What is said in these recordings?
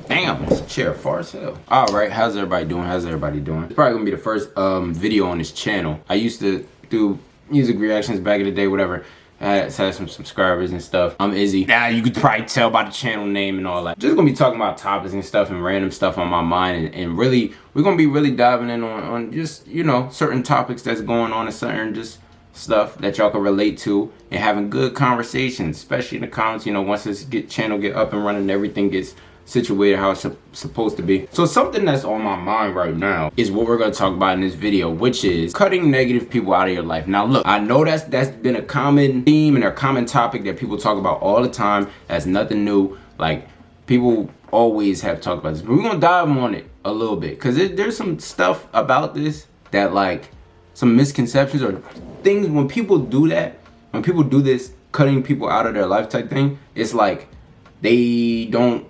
Damn, this chair far as hell. Alright, how's everybody doing? It's probably gonna be the first video on this channel. I used to do music reactions back in the day, whatever. I had some subscribers and stuff. I'm Izzy. Now you could probably tell by the channel name and all that. Just gonna be talking about topics and stuff and random stuff on my mind, and really, we're gonna be really diving in on just, you know, certain topics that's going on and certain just stuff that y'all can relate to, and having good conversations, especially in the comments, you know, once this channel get up and running and everything gets situated how it's supposed to be. So something that's on my mind right now is what we're going to talk about in this video, which is cutting negative people out of your life. Now look, I know that's been a common theme and a common topic that people talk about all the time. That's nothing new. Like, people always have talked about this, but we're going to dive on it a little bit, because there's some stuff about this that, like, some misconceptions or things when people do that, when people do this cutting people out of their life type thing, it's like they don't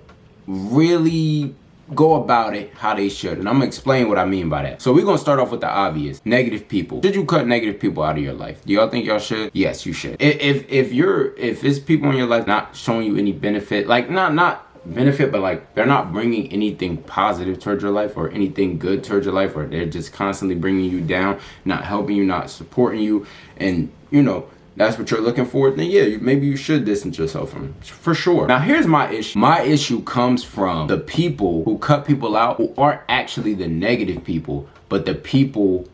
really go about it how they should, and I'm gonna explain what I mean by that. So we're gonna start off with the obvious: negative people. Should you cut negative people out of your life? Do y'all think y'all should? Yes, you should. If it's people in your life not showing you any benefit, like not benefit, but like they're not bringing anything positive towards your life or anything good towards your life, or they're just constantly bringing you down, not helping you, not supporting you, and you know that's what you're looking for, then yeah, maybe you should distance yourself from it, for sure. Now here's my issue. My issue comes from the people who cut people out who aren't actually the negative people, but the people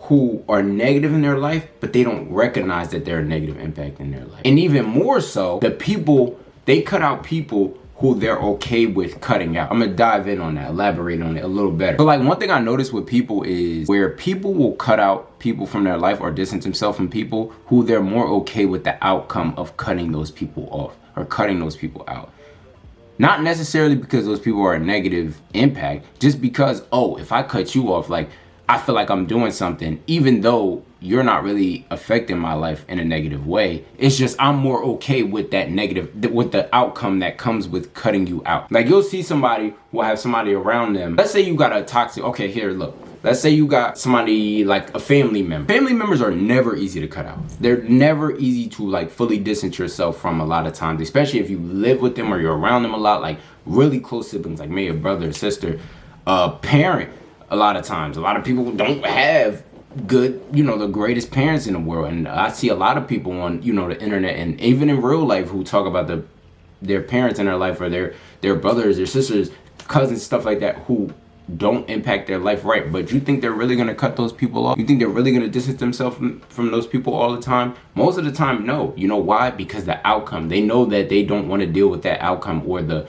who are negative in their life, but they don't recognize that they're a negative impact in their life. And even more so, the people, they cut out people who they're okay with cutting out. I'm gonna dive in on that, elaborate on it a little better. But like, one thing I noticed with people is where people will cut out people from their life or distance themselves from people who they're more okay with the outcome of cutting those people off or cutting those people out. Not necessarily because those people are a negative impact, just because, oh, if I cut you off, like, I feel like I'm doing something, even though you're not really affecting my life in a negative way. It's just I'm more okay with that negative, with the outcome that comes with cutting you out. Like, you'll see somebody who will have somebody around them. Let's say you got a toxic, okay, here, look. Let's say you got somebody like a family member. Family members are never easy to cut out. They're never easy to like fully distance yourself from a lot of times, especially if you live with them or you're around them a lot, like really close siblings, like maybe a brother or sister, parent. A lot of times, a lot of people don't have good, you know, the greatest parents in the world. And I see a lot of people on, you know, the internet and even in real life who talk about their parents in their life, or their brothers, their sisters, cousins, stuff like that, who don't impact their life right. But you think they're really going to cut those people off? You think they're really going to distance themselves from those people all the time? Most of the time, no. You know why? Because the outcome, they know that they don't want to deal with that outcome or the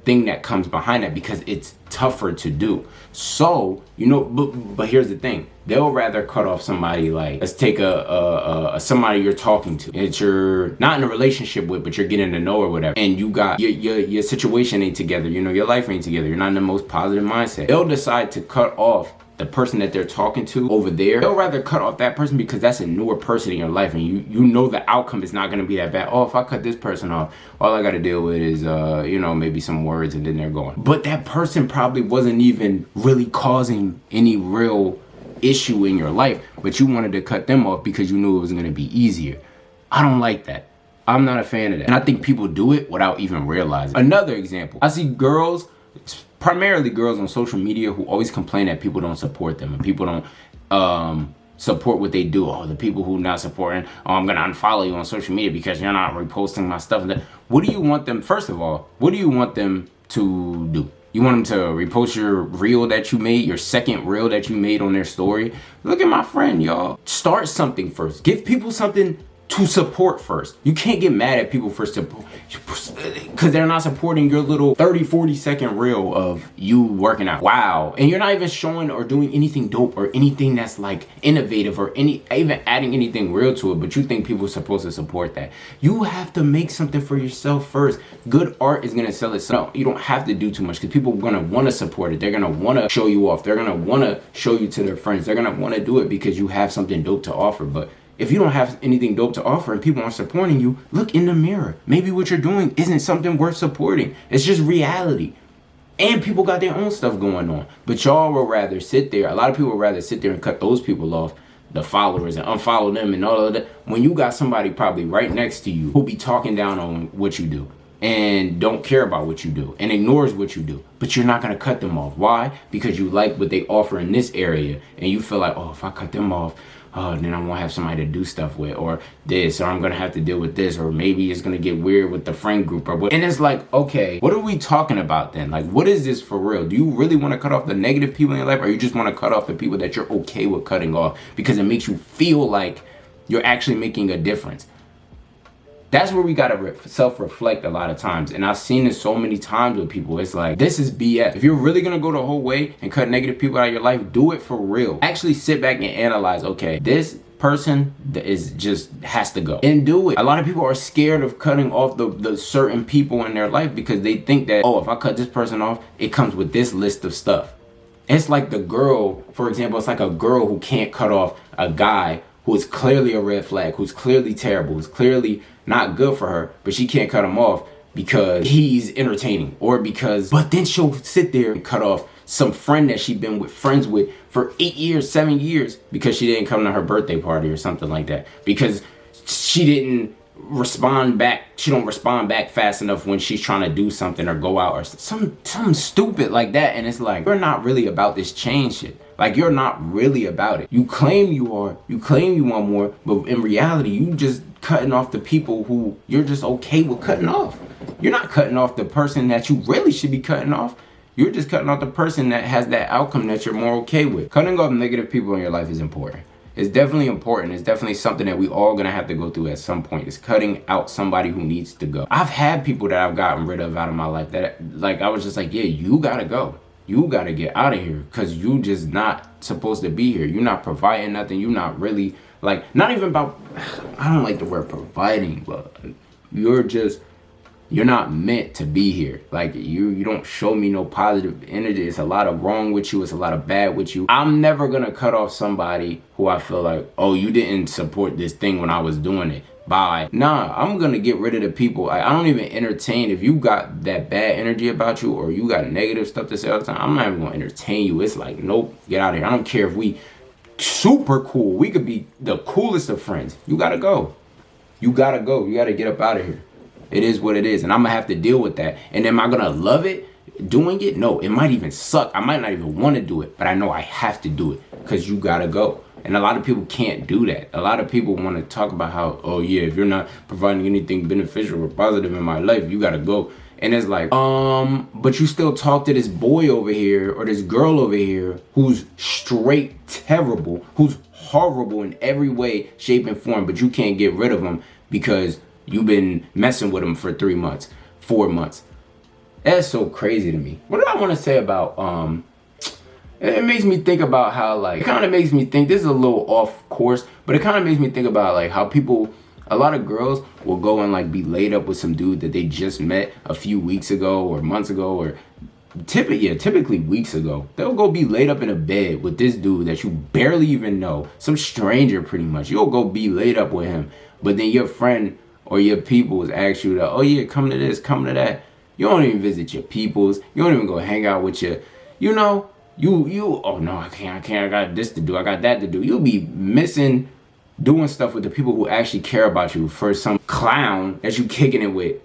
thing that comes behind that, because it's tougher to do. So, you know, but here's the thing. They'll rather cut off somebody, like, let's take a somebody you're talking to, that you're not in a relationship with, but you're getting to know or whatever, and you got your situation ain't together, you know, your life ain't together, you're not in the most positive mindset. They'll decide to cut off the person that they're talking to over there. They'll rather cut off that person because that's a newer person in your life, and you know the outcome is not going to be that bad. Oh, if I cut this person off, all I got to deal with is you know, maybe some words, and then they're gone. But that person probably wasn't even really causing any real issue in your life, but you wanted to cut them off because you knew it was going to be easier. I don't like that. I'm not a fan of that, and I think people do it without even realizing. Another example, I see girls, primarily girls on social media, who always complain that people don't support them and people don't support what they do. Oh, the people who not supporting, oh, I'm gonna unfollow you on social media because you're not reposting my stuff. What do you want them, first of all, what do you want them to do? You want them to repost your reel that you made, your second reel that you made on their story? Look at my friend, y'all. Start something first. Give people something to support first. You can't get mad at people for support because they're not supporting your little 30-40 second reel of you working out. Wow. And you're not even showing or doing anything dope or anything that's like innovative or even adding anything real to it, but you think people are supposed to support that. You have to make something for yourself first. Good art is going to sell itself. No, you don't have to do too much, because people are going to want to support it. They're going to want to show you off. They're going to want to show you to their friends. They're going to want to do it because you have something dope to offer. But if you don't have anything dope to offer and people aren't supporting you, look in the mirror. Maybe what you're doing isn't something worth supporting. It's just reality. And people got their own stuff going on. But y'all will rather sit there. A lot of people would rather sit there and cut those people off, the followers, and unfollow them and all of that, when you got somebody probably right next to you who'll be talking down on what you do. and don't care about what you do and ignores what you do, but you're not going to cut them off. Why? Because you like what they offer in this area, and you feel like, oh, if I cut them off, then I won't have somebody to do stuff with, or this, or I'm going to have to deal with this, or maybe it's going to get weird with the friend group, or what. And it's like, okay, what are we talking about then? Like, what is this for real? Do you really want to cut off the negative people in your life, or you just want to cut off the people that you're okay with cutting off because it makes you feel like you're actually making a difference? That's where we gotta self-reflect a lot of times. And I've seen this so many times with people. It's like, this is BS. If you're really gonna go the whole way and cut negative people out of your life, do it for real. Actually sit back and analyze, okay, this person is just has to go, and do it. A lot of people are scared of cutting off the certain people in their life because they think that, oh, if I cut this person off, it comes with this list of stuff. It's like the girl, for example, it's like a girl who can't cut off a guy who is clearly a red flag, who's clearly terrible, who's clearly not good for her, but she can't cut him off because he's entertaining, or because, but then she'll sit there and cut off some friend that she's been friends with for 8 years, 7 years, because she didn't come to her birthday party or something like that, because she didn't respond back. She don't respond back fast enough when she's trying to do something or go out or something stupid like that. And it's like, you're not really about this change shit. Like, you're not really about it. You claim you are, you claim you want more, but in reality, you just cutting off the people who you're just okay with cutting off. You're not cutting off the person that you really should be cutting off. You're just cutting off the person that has that outcome that you're more okay with. Cutting off negative people in your life is important. It's definitely important. It's definitely something that we all gonna have to go through at some point. It's cutting out somebody who needs to go. I've had people that I've gotten rid of out of my life that, like, I was just like, yeah, you gotta go. You gotta get out of here, because you just not supposed to be here. You're not providing nothing. You're not really, like, not even about, I don't like the word providing, but you're not meant to be here. Like, you don't show me no positive energy. It's a lot of wrong with you. It's a lot of bad with you. I'm never gonna cut off somebody who I feel like, oh, you didn't support this thing when I was doing it. Bye. Nah, I'm gonna get rid of the people. I don't even entertain. If you got that bad energy about you, or you got negative stuff to say all the time, I'm not even gonna entertain you. It's like, nope, get out of here. I don't care if we super cool. We could be the coolest of friends. You gotta go. You gotta go. You gotta get up out of here. It is what it is, and I'm gonna have to deal with that. And am I gonna love it doing it? No, it might even suck. I might not even want to do it, but I know I have to do it, because you gotta go. And a lot of people can't do that. A lot of people want to talk about how, oh yeah, if you're not providing anything beneficial or positive in my life, you gotta go. And it's like, but you still talk to this boy over here or this girl over here who's straight terrible, who's horrible in every way, shape, and form, but you can't get rid of them because you've been messing with them for 3 months, 4 months. That's so crazy to me. What do I want to say about, it makes me think about how, like, it kind of makes me think, this is a little off course, but it kind of makes me think about, like, how people, a lot of girls will go and, like, be laid up with some dude that they just met a few weeks ago or months ago, or typically weeks ago. They'll go be laid up in a bed with this dude that you barely even know, some stranger pretty much. You'll go be laid up with him, but then your friend or your peoples ask you to, oh yeah, come to this, come to that. You don't even visit your peoples. You don't even go hang out with your, you know, you, oh no, I can't, I got this to do, I got that to do. You'll be missing doing stuff with the people who actually care about you for some clown that you kicking it with.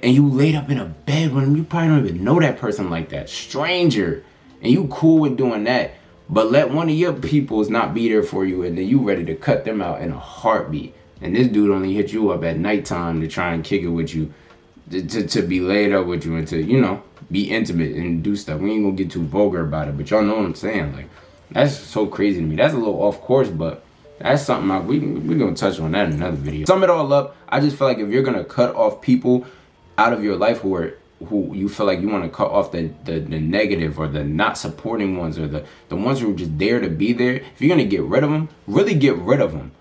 And you laid up in a bed with him. You probably don't even know that person like that. Stranger. And you cool with doing that. But let one of your peoples not be there for you, and then you ready to cut them out in a heartbeat. And this dude only hit you up at nighttime to try and kick it with you, to be laid up with you, and to, you know, be intimate and do stuff. We ain't gonna get too vulgar about it, but y'all know what I'm saying. Like, that's so crazy to me. That's a little off course, but that's something we're gonna touch on that in another video. Sum it all up, I just feel like if you're gonna cut off people out of your life who you feel like you want to cut off the negative, or the not supporting ones, or the ones who are just there to be there, if you're gonna get rid of them, really get rid of them.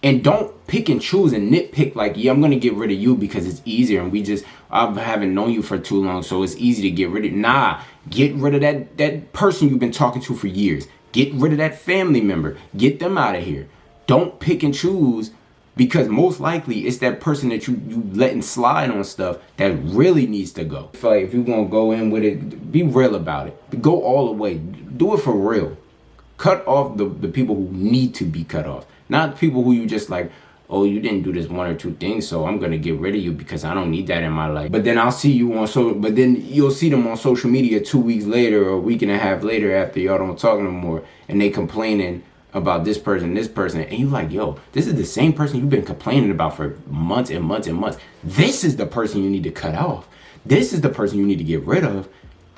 And don't pick and choose and nitpick like, yeah, I'm going to get rid of you because it's easier, and I haven't known you for too long, so it's easy to get rid of. Nah, get rid of that person you've been talking to for years. Get rid of that family member. Get them out of here. Don't pick and choose, because most likely it's that person that you letting slide on stuff that really needs to go. I feel like if you're going to go in with it, be real about it. Go all the way. Do it for real. Cut off the people who need to be cut off. Not people who you just like, oh, you didn't do this 1 or 2 things, so I'm gonna get rid of you because I don't need that in my life. But then I'll see you on but then you'll see them on social media 2 weeks later or a week and a half later after y'all don't talk no more, and they complaining about this person, and you like, yo, this is the same person you've been complaining about for months and months and months. This is the person you need to cut off. This is the person you need to get rid of.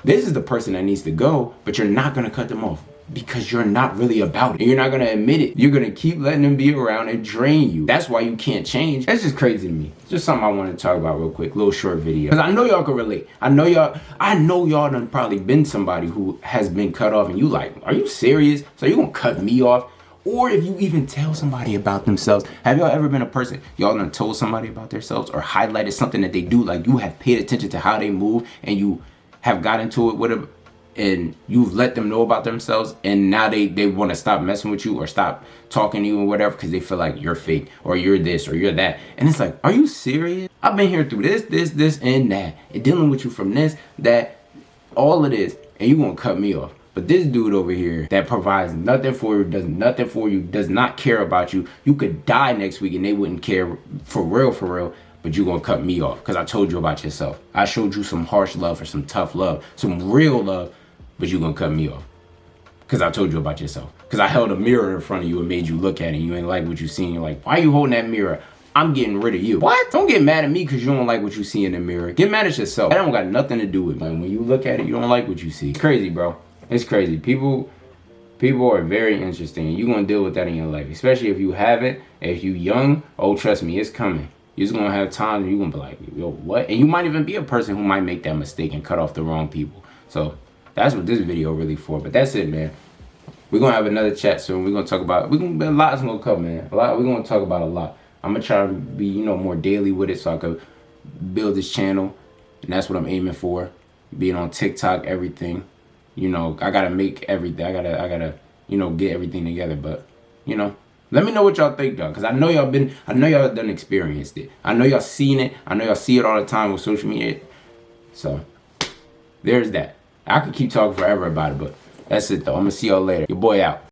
This is the person that needs to go, but you're not gonna cut them off because you're not really about it. And you're not gonna admit it. You're gonna keep letting them be around and drain you. That's why you can't change. That's just crazy to me. It's just something I want to talk about real quick. Little short video. Because I know y'all can relate. I know y'all done probably been somebody who has been cut off and you like, are you serious? So you gonna cut me off? Or if you even tell somebody about themselves. Have y'all ever been a person, y'all done told somebody about themselves or highlighted something that they do, like you have paid attention to how they move and you have got into it with them and you've let them know about themselves, and now they want to stop messing with you or stop talking to you or whatever because they feel like you're fake or you're this or you're that. And it's like, are you serious? I've been here through this, and that, and dealing with you from this, that, all of this, and you gonna cut me off. But this dude over here that provides nothing for you, does nothing for you, does not care about you. You could die next week and they wouldn't care for real. But you gonna cut me off because I told you about yourself. I showed you some harsh love or some tough love, some real love, but you gonna cut me off because I told you about yourself. Because I held a mirror in front of you and made you look at it and you ain't like what you seen. You're like, why are you holding that mirror? I'm getting rid of you. What? Don't get mad at me because you don't like what you see in the mirror. Get mad at yourself. That don't got nothing to do with me. When you look at it, you don't like what you see. It's crazy, bro. It's crazy. People are very interesting. You're going to deal with that in your life. Especially if you haven't. If you young, oh, trust me, it's coming. You're just going to have times where you're going to be like, yo, what? And you might even be a person who might make that mistake and cut off the wrong people. So that's what this video really for. But that's it, man. We're going to have another chat soon. We're going to talk about, a lot's going to come, man. We're going to talk about a lot. I'm going to try to be, more daily with it so I could build this channel. And that's what I'm aiming for. Being on TikTok, everything. I gotta make everything. I gotta, get everything together. But, let me know what y'all think, though, because I know y'all done experienced it. I know y'all seen it. I know y'all see it all the time with social media. So, there's that. I could keep talking forever about it, but that's it, though. I'm gonna see y'all later. Your boy out.